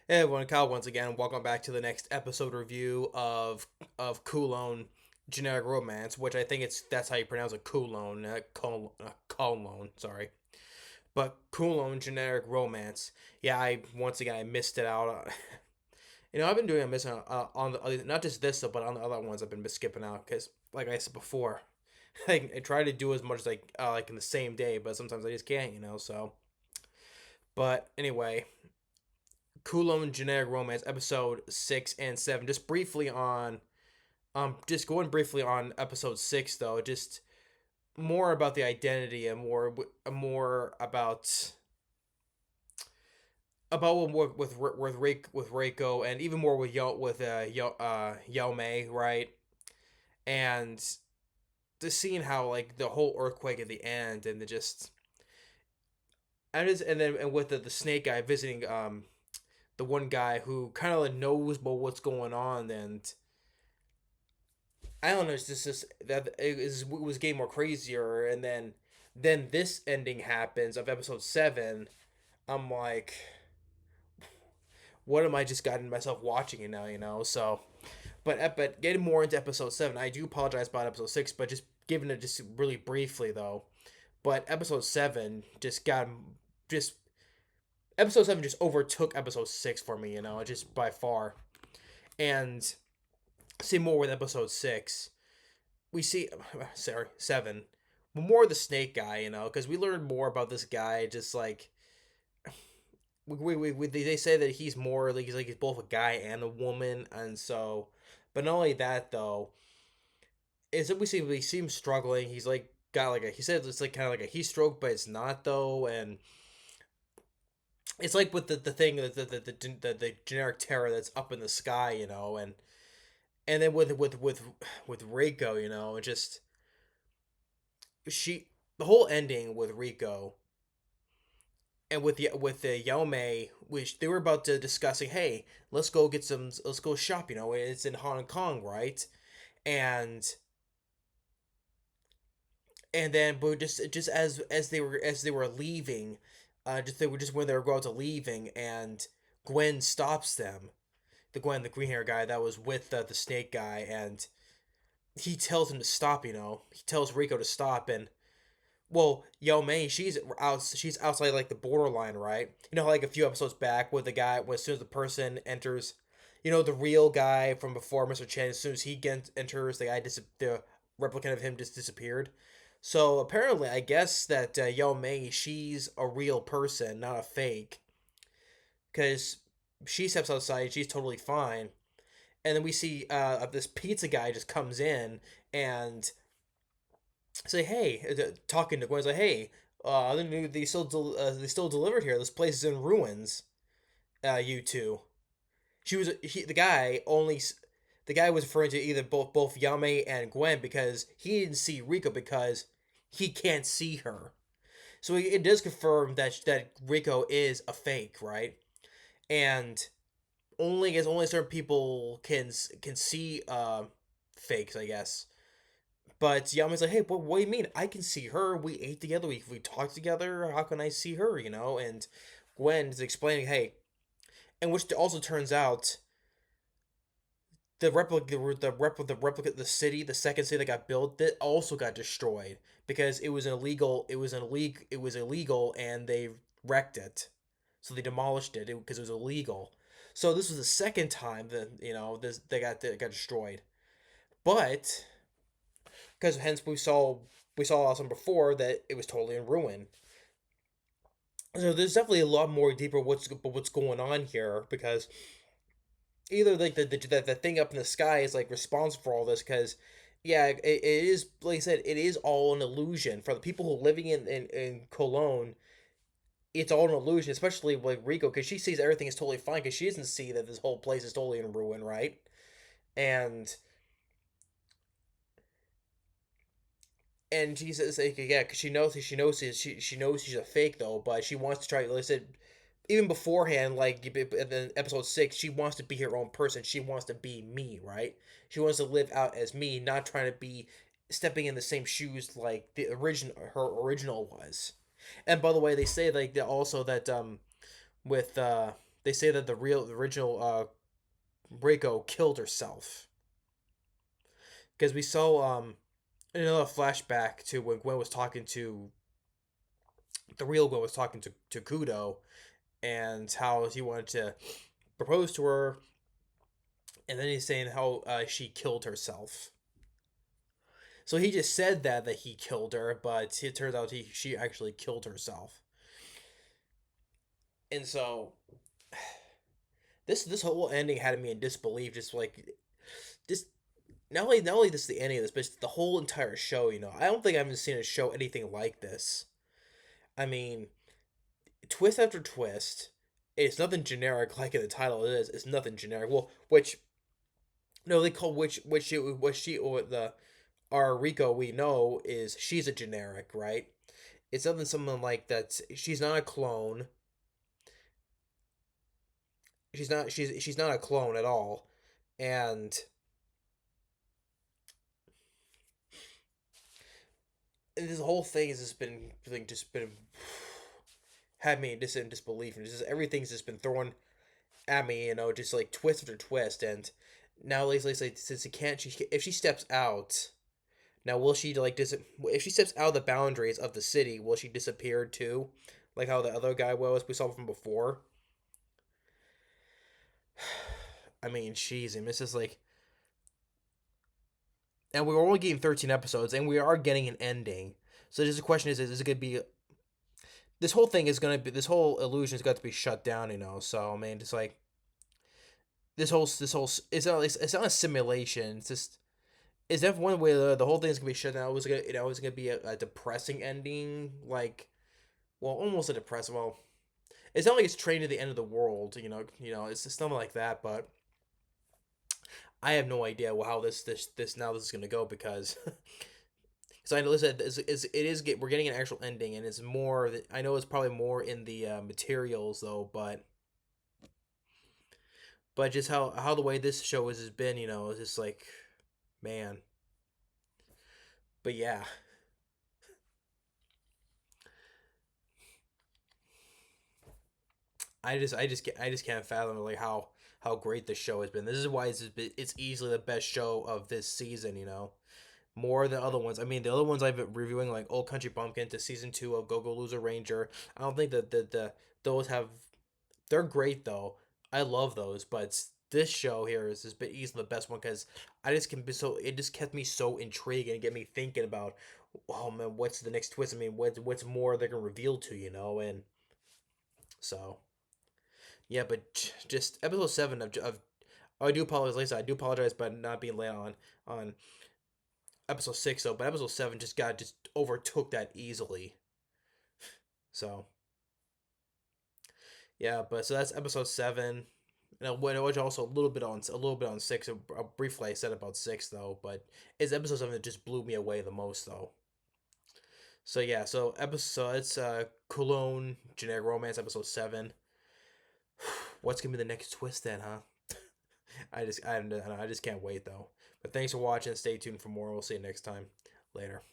Hey everyone, Kyle once again. Welcome back to the next episode review of Kowloon Generic Romance, which I think that's how you pronounce it, Kowloon, Kowloon, sorry. But Kowloon Generic Romance. Yeah, I missed it out. I've been doing a missing on the not just this but on the other ones I've been skipping out because, like I said before, I try to do as much as like in the same day, but sometimes I just can't. So, but anyway, Kowloon Generic Romance, episode 6 and 7. Just going briefly on episode 6 though, just more about the identity and more about with Reiko, and even more Yao Mei, right? And just seeing how like the whole earthquake at the end, and with the snake guy visiting the one guy who kind of like knows about what's going on. And I don't know. It's just that it was getting more crazier, and then this ending happens of episode 7. I'm like, what am I just gotten myself watching it now? So, but getting more into episode 7, I do apologize about episode 6, but just giving it just really briefly though. But just episode 7 just overtook episode 6 for me. Just by far. And see more with episode 6. We see, sorry, 7, more of the snake guy, because we learned more about this guy. Just like they say that he's more like he's both a guy and a woman. And so, but not only that though, is that we see him struggling. He's like got like a he said it's like kind of like a heat stroke, but it's not though. And it's like with the thing the generic terror that's up in the sky, and then with Reiko, just she the whole ending with Rico and with the Yao Mei, which they were about to discussing, hey, let's go shop, it's in Hong Kong, right? And then but just as they were leaving, just they were just when they were going to leaving, and Gwen stops them. The green hair guy that was with the snake guy, and he tells him to stop. He tells Rico to stop. And well, Yao Mei, she's outside like the borderline, right? Like a few episodes back with the guy, as soon as the person enters, the real guy from before Mr. Chen, as soon as enters, the replicant of him just disappeared. So apparently, I guess that Yao Mei, she's a real person, not a fake, because she steps outside, she's totally fine. And then we see this pizza guy just comes in and say, hey, talking to Gwen, like, hey, they still delivered here. This place is in ruins. You two. The guy was referring to either both Yame and Gwen, because he didn't see Rico because he can't see her. So it does confirm that Rico is a fake, right? And only certain people can see fakes, I guess. But Yama's like, hey, what do you mean? I can see her. We ate together. We talked together. How can I see her? And Gwen is explaining, hey, and which also turns out the city, the second city that got built, that also got destroyed because it was illegal, and they wrecked it, so they demolished it because it was illegal. So this was the second time that this they got destroyed, but because hence we saw awesome before that it was totally in ruin. So there's definitely a lot more deeper what's going on here, because either like the thing up in the sky is like responsible for all this, because yeah, it is, like I said, it is all an illusion for the people who are living in Cologne. It's all an illusion, especially like Rico, because she sees everything is totally fine because she doesn't see that this whole place is totally in ruin, right? And she says like, yeah, because she knows she's a fake though, but she wants to try. Like I said, even beforehand, like in episode 6, she wants to be her own person. She wants to be me, right? She wants to live out as me, not trying to be stepping in the same shoes like her original was. And by the way, they say like that also that with they say that the original Reiko killed herself because we saw another flashback to when Gwen was talking to the real Gwen was talking to Kudo and how he wanted to propose to her, and then he's saying how she killed herself. So he just said that he killed her, but it turns out she actually killed herself. And so this whole ending had me in disbelief, just like just not only this the ending of this, but the whole entire show. I don't think I haven't seen a show anything like this. I mean, twist after twist. It's nothing generic like in the title. It is. It's nothing generic. Well, which no, they call which she or the our Rico we know is she's a generic, right? It's something like that. She's not a clone. She's not a clone at all, and this whole thing has just been had me just in disbelief, and just everything's just been thrown at me, just like twist after twist, and now like since if she steps out. Now, will she if she steps out of the boundaries of the city? Will she disappear too, like how the other guy was we saw from before? I mean, jeez, and this is like, and we're only getting 13 episodes, and we are getting an ending. So, just the question is it gonna be? This whole thing is gonna be this whole illusion is got to be shut down, So, I mean, just like this whole it's not a simulation. It's just is that one way the whole thing's gonna be shut down? It was gonna be a depressing ending, like well, almost a depressing. Well, it's not like it's trained to the end of the world, it's just something like that. But I have no idea how this is gonna go because so I know we're getting an actual ending and it's more. I know it's probably more in the materials though, but just how the way this show has been, it's just like man. But yeah, I just can't fathom like how great this show has been. This is why it's easily the best show of this season. More than other ones. I mean, the other ones I've been reviewing, like Old Country Bumpkin to season 2 of Go Go Loser Ranger. I don't think that those have. They're great though. I love those, but this show here is has been easily the best one because I just can be so. It just kept me so intrigued and get me thinking about, oh man, what's the next twist? I mean, what's more they're gonna reveal to and so yeah, but just episode 7 of I do apologize, Lisa. I do apologize, but not being late on episode 6 though, but episode 7 just overtook that easily. So yeah, but so that's episode 7. And which also a little bit on 6. Briefly, I said about 6 though, but it's episode 7 that just blew me away the most though. So yeah, so episode it's Kowloon Generic Romance episode 7. What's gonna be the next twist then, huh? I just can't wait though. But thanks for watching. Stay tuned for more. We'll see you next time. Later.